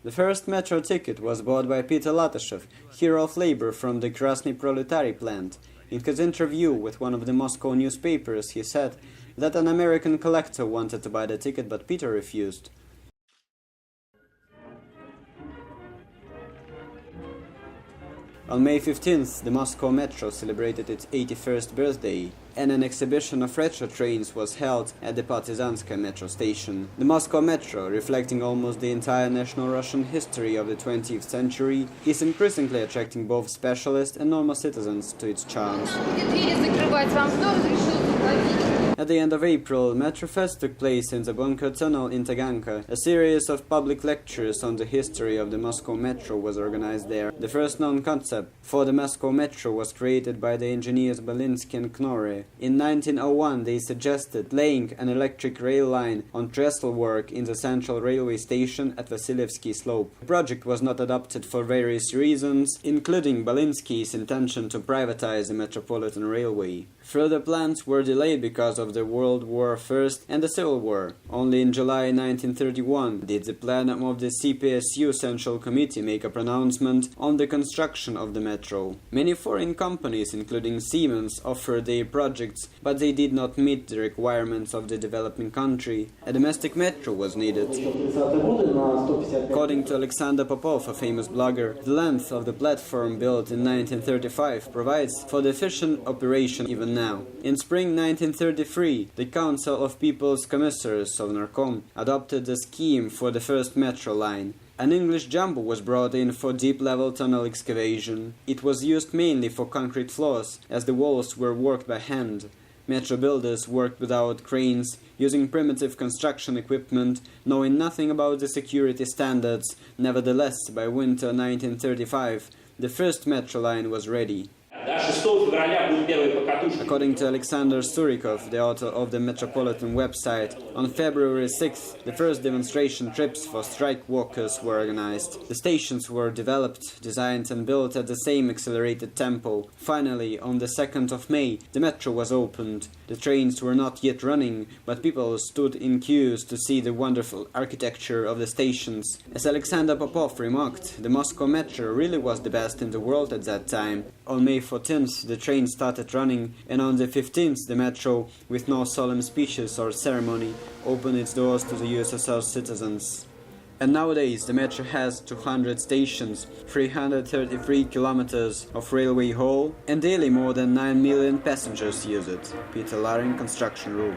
The first metro ticket was bought by Peter Latyshev, hero of labor from the Krasny Proletary plant. In his interview with one of the Moscow newspapers, he said that an American collector wanted to buy the ticket, but Peter refused. On May 15th, the Moscow Metro celebrated its 81st birthday, and an exhibition of retro trains was held at the Partizanskaya metro station. The Moscow Metro, reflecting almost the entire national Russian history of the 20th century, is increasingly attracting both specialists and normal citizens to its charms. At the end of April, Metrofest took place in the Bunker Tunnel in Taganka. A series of public lectures on the history of the Moscow Metro was organized there. The first known concept for the Moscow Metro was created by the engineers Balinsky and Knorre. In 1901, they suggested laying an electric rail line on trestle work in the central railway station at Vasilievsky Slope. The project was not adopted for various reasons, including Balinsky's intention to privatize the Metropolitan Railway. Further plans were delayed because of the World War I and the Civil War. Only in July 1931 did the plenum of the CPSU Central Committee make a pronouncement on the construction of the metro. Many foreign companies, including Siemens, offered their projects, but they did not meet the requirements of the developing country. A domestic metro was needed. According to Alexander Popov, a famous blogger, the length of the platform built in 1935 provides for the efficient operation even now. In spring 1933, the Council of People's Commissars, Sovnarkom, adopted the scheme for the first metro line. An English jumbo was brought in for deep-level tunnel excavation. It was used mainly for concrete floors, as the walls were worked by hand. Metro builders worked without cranes, using primitive construction equipment, knowing nothing about the security standards. Nevertheless, by winter 1935, the first metro line was ready. According to Alexander Surikov, the author of the Metropolitan website, on February 6th, the first demonstration trips for strike workers were organized. The stations were developed, designed and built at the same accelerated tempo. Finally, on the 2nd of May, the metro was opened. The trains were not yet running, but people stood in queues to see the wonderful architecture of the stations. As Alexander Popov remarked, the Moscow Metro really was the best in the world at that time. On May 14th, the train started running, and on the 15th, the metro, with no solemn speeches or ceremony, opened its doors to the USSR citizens. And nowadays, the metro has 200 stations, 333 kilometers of railway haul, and daily more than 9 million passengers use it. Peter Larin, Construction Rule.